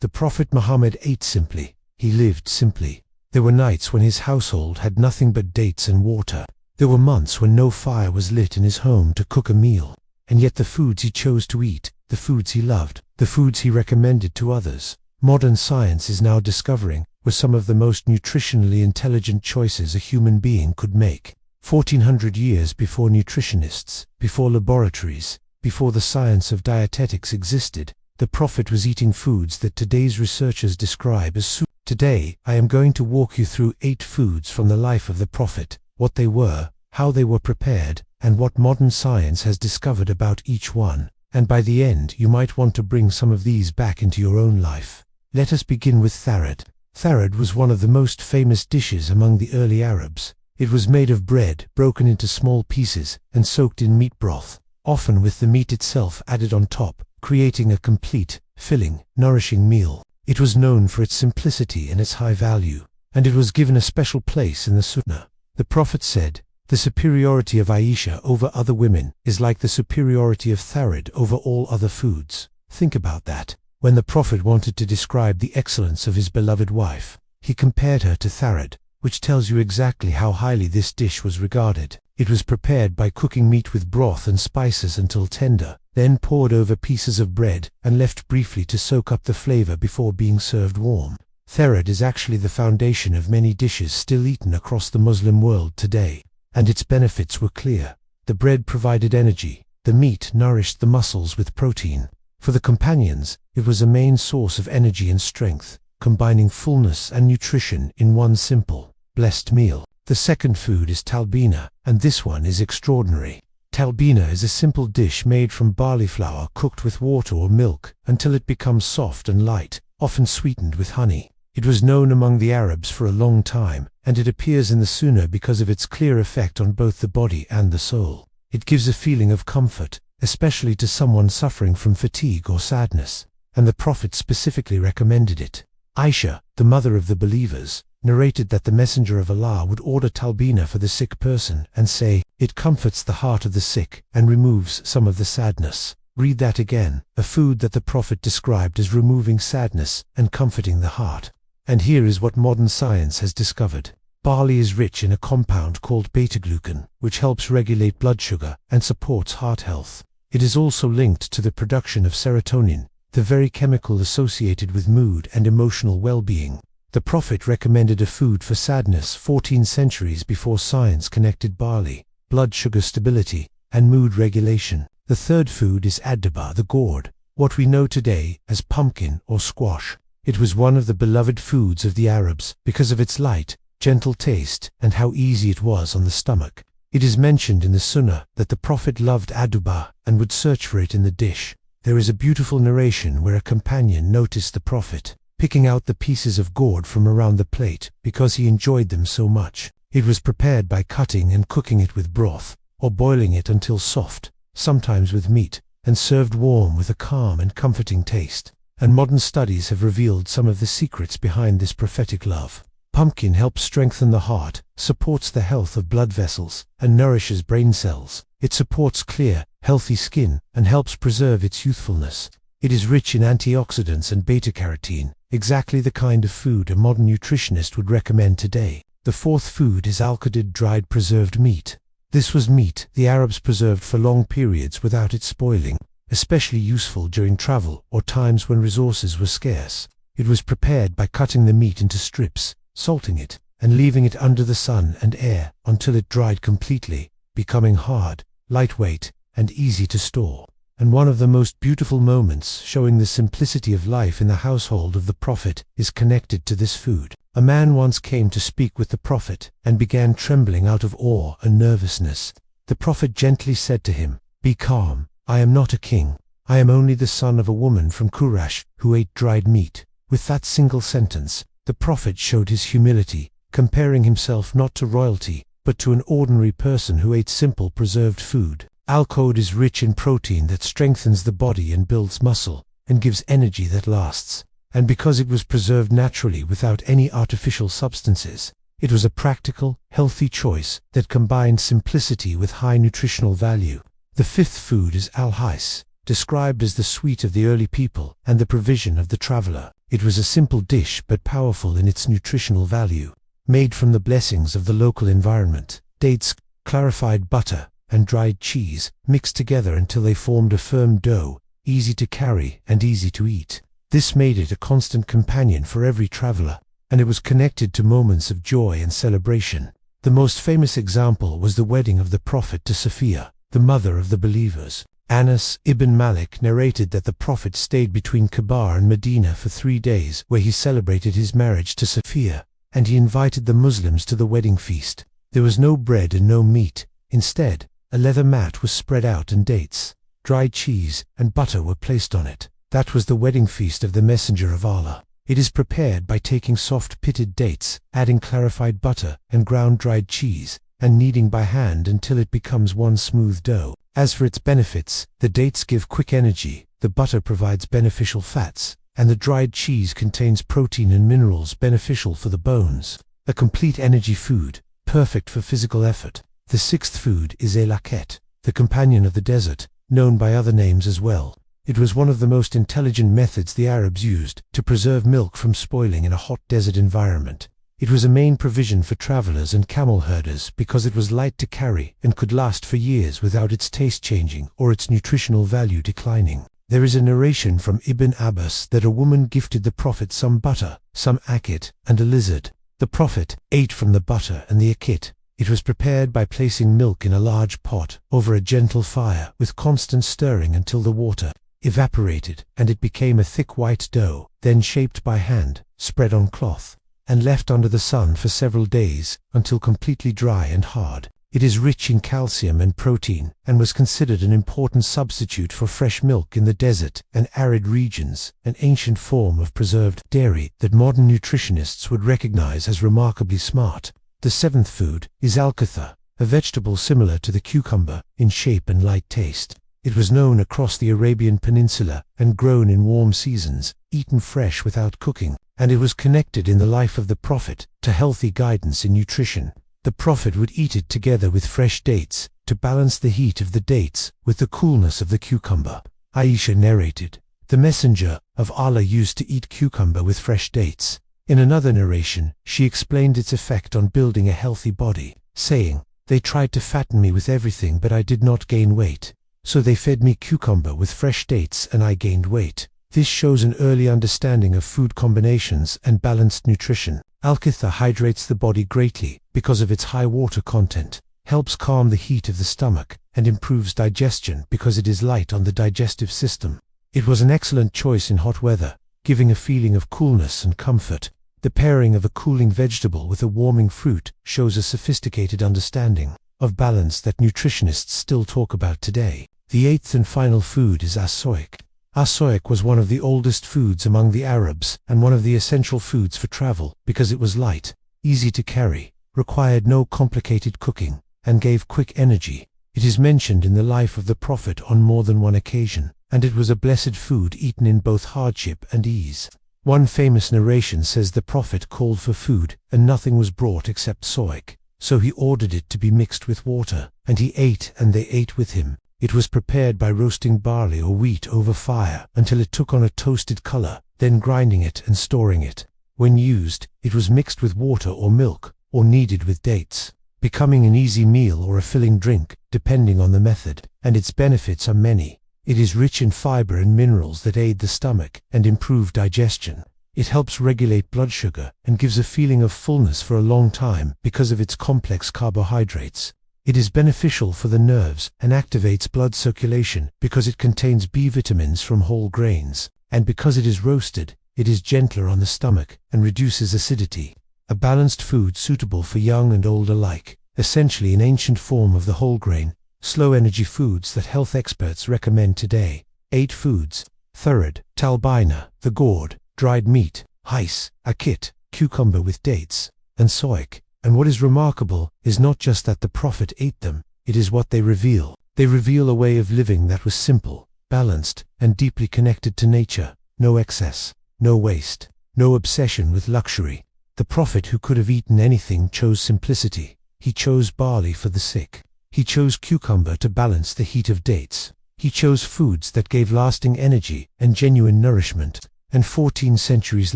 The Prophet Muhammad ate simply. He lived simply. There were nights when his household had nothing but dates and water. There were months when no fire was lit in his home to cook a meal. And yet the foods he chose to eat, the foods he loved, the foods he recommended to others, modern science is now discovering, were some of the most nutritionally intelligent choices a human being could make. 1400 years before nutritionists, before laboratories, before the science of dietetics existed, the Prophet was eating foods that today's researchers describe as super. Today, I am going to walk you through 8 foods from the life of the Prophet, what they were, how they were prepared, and what modern science has discovered about each one. And by the end, you might want to bring some of these back into your own life. Let us begin with Tharid. Tharid was one of the most famous dishes among the early Arabs. It was made of bread, broken into small pieces, and soaked in meat broth, often with the meat itself added on top, creating a complete, filling, nourishing meal. It was known for its simplicity and its high value, and it was given a special place in the Sunnah. The Prophet said, "The superiority of Aisha over other women is like the superiority of Tharid over all other foods." Think about that. When the Prophet wanted to describe the excellence of his beloved wife, he compared her to Tharid, which tells you exactly how highly this dish was regarded. It was prepared by cooking meat with broth and spices until tender, then poured over pieces of bread and left briefly to soak up the flavor before being served warm. Tharid is actually the foundation of many dishes still eaten across the Muslim world today. And its benefits were clear. The bread provided energy. The meat nourished the muscles with protein. For the companions, it was a main source of energy and strength, combining fullness and nutrition in one simple, blessed meal. The second food is Talbinah, and this one is extraordinary. Talbinah is a simple dish made from barley flour cooked with water or milk until it becomes soft and light, often sweetened with honey. It was known among the Arabs for a long time, and it appears in the Sunnah because of its clear effect on both the body and the soul. It gives a feeling of comfort, especially to someone suffering from fatigue or sadness, and the Prophet specifically recommended it. Aisha, the mother of the believers, narrated that the Messenger of Allah would order Talbinah for the sick person and say, "It comforts the heart of the sick and removes some of the sadness." Read that again, a food that the Prophet described as removing sadness and comforting the heart. And here is what modern science has discovered. Barley is rich in a compound called beta-glucan, which helps regulate blood sugar and supports heart health. It is also linked to the production of serotonin, the very chemical associated with mood and emotional well-being. The Prophet recommended a food for sadness 14 centuries before science connected barley, blood sugar stability, and mood regulation. The third food is addaba, the gourd, what we know today as pumpkin or squash. It was one of the beloved foods of the Arabs because of its light, gentle taste and how easy it was on the stomach. It is mentioned in the Sunnah that the Prophet loved addaba and would search for it in the dish. There is a beautiful narration where a companion noticed the Prophet picking out the pieces of gourd from around the plate because he enjoyed them so much. It was prepared by cutting and cooking it with broth, or boiling it until soft, sometimes with meat, and served warm with a calm and comforting taste. And modern studies have revealed some of the secrets behind this prophetic love. Pumpkin helps strengthen the heart, supports the health of blood vessels, and nourishes brain cells. It supports clear, healthy skin, and helps preserve its youthfulness. It is rich in antioxidants and beta-carotene, exactly the kind of food a modern nutritionist would recommend today. The fourth food is al-qadid, dried preserved meat. This was meat the Arabs preserved for long periods without it spoiling, especially useful during travel or times when resources were scarce. It was prepared by cutting the meat into strips, salting it, and leaving it under the sun and air until it dried completely, becoming hard, lightweight, and easy to store. And one of the most beautiful moments showing the simplicity of life in the household of the Prophet is connected to this food. A man once came to speak with the Prophet and began trembling out of awe and nervousness. The Prophet gently said to him, "Be calm. I am not a king. I am only the son of a woman from Quraysh who ate dried meat." With that single sentence, the Prophet showed his humility, comparing himself not to royalty, but to an ordinary person who ate simple preserved food. Al-qadid is rich in protein that strengthens the body and builds muscle, and gives energy that lasts. And because it was preserved naturally without any artificial substances, it was a practical, healthy choice that combined simplicity with high nutritional value. The fifth food is al-hais, described as the sweet of the early people and the provision of the traveler. It was a simple dish but powerful in its nutritional value. Made from the blessings of the local environment, dates, clarified butter, and dried cheese mixed together until they formed a firm dough, easy to carry and easy to eat. This made it a constant companion for every traveler, and it was connected to moments of joy and celebration. The most famous example was the wedding of the Prophet to Sophia, the mother of the believers. Anas ibn Malik narrated that the Prophet stayed between Kaaba and Medina for 3 days, where he celebrated his marriage to Sophia, and he invited the Muslims to the wedding feast. There was no bread and no meat. Instead, a leather mat was spread out and dates, dried cheese, and butter were placed on it. That was the wedding feast of the Messenger of Allah. It is prepared by taking soft pitted dates, adding clarified butter and ground dried cheese, and kneading by hand until it becomes one smooth dough. As for its benefits, the dates give quick energy, the butter provides beneficial fats, and the dried cheese contains protein and minerals beneficial for the bones. A complete energy food, perfect for physical effort. The 6th food is a laket, the companion of the desert, known by other names as well. It was one of the most intelligent methods the Arabs used to preserve milk from spoiling in a hot desert environment. It was a main provision for travelers and camel herders because it was light to carry and could last for years without its taste changing or its nutritional value declining. There is a narration from Ibn Abbas that a woman gifted the Prophet some butter, some akit, and a lizard. The Prophet ate from the butter and the akit. It was prepared by placing milk in a large pot over a gentle fire with constant stirring until the water evaporated and it became a thick white dough, then shaped by hand, spread on cloth, and left under the sun for several days until completely dry and hard. It is rich in calcium and protein and was considered an important substitute for fresh milk in the desert and arid regions, an ancient form of preserved dairy that modern nutritionists would recognize as remarkably smart. The 7th food is al-katha, a vegetable similar to the cucumber in shape and light taste. It was known across the Arabian Peninsula and grown in warm seasons, eaten fresh without cooking, and it was connected in the life of the Prophet to healthy guidance in nutrition. The Prophet would eat it together with fresh dates to balance the heat of the dates with the coolness of the cucumber. Aisha narrated, "The Messenger of Allah used to eat cucumber with fresh dates." In another narration, she explained its effect on building a healthy body, saying, "They tried to fatten me with everything but I did not gain weight. So they fed me cucumber with fresh dates and I gained weight." This shows an early understanding of food combinations and balanced nutrition. Al-katha hydrates the body greatly because of its high water content, helps calm the heat of the stomach, and improves digestion because it is light on the digestive system. It was an excellent choice in hot weather, giving a feeling of coolness and comfort. The pairing of a cooling vegetable with a warming fruit shows a sophisticated understanding of balance that nutritionists still talk about today. The 8th and final food is as-soik. As-soik was one of the oldest foods among the Arabs and one of the essential foods for travel because it was light, easy to carry, required no complicated cooking, and gave quick energy. It is mentioned in the life of the Prophet on more than one occasion, and it was a blessed food eaten in both hardship and ease. One famous narration says the Prophet called for food and nothing was brought except soik, so he ordered it to be mixed with water, and he ate and they ate with him. It was prepared by roasting barley or wheat over fire until it took on a toasted color, then grinding it and storing it. When used, it was mixed with water or milk, or kneaded with dates, becoming an easy meal or a filling drink, depending on the method, and its benefits are many. It is rich in fiber and minerals that aid the stomach and improve digestion. It helps regulate blood sugar and gives a feeling of fullness for a long time because of its complex carbohydrates. It is beneficial for the nerves and activates blood circulation because it contains B vitamins from whole grains, and because it is roasted, it is gentler on the stomach and reduces acidity. A balanced food suitable for young and old alike, essentially an ancient form of the whole grain, slow energy foods that health experts recommend today. 8 foods: Tharid, Talbinah, the gourd, dried meat, hais, akit, cucumber with dates, and soik. And what is remarkable is not just that the Prophet ate them, it is what they reveal. They reveal a way of living that was simple, balanced, and deeply connected to nature. No excess, no waste, no obsession with luxury. The Prophet, who could have eaten anything, chose simplicity. He chose barley for the sick. He chose cucumber to balance the heat of dates. He chose foods that gave lasting energy and genuine nourishment. And 14 centuries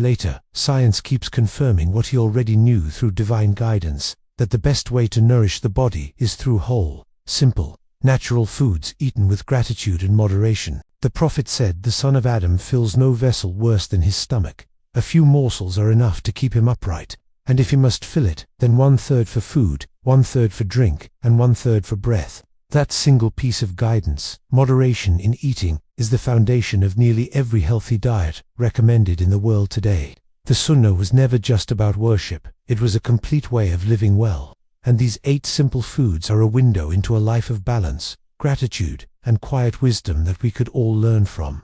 later, science keeps confirming what he already knew through divine guidance, that the best way to nourish the body is through whole, simple, natural foods eaten with gratitude and moderation. The Prophet said the son of Adam fills no vessel worse than his stomach. A few morsels are enough to keep him upright, and if he must fill it, then 1/3 for food, 1/3 for drink, and 1/3 for breath. That single piece of guidance, moderation in eating, is the foundation of nearly every healthy diet recommended in the world today. The Sunnah was never just about worship, it was a complete way of living well. And these 8 simple foods are a window into a life of balance, gratitude, and quiet wisdom that we could all learn from.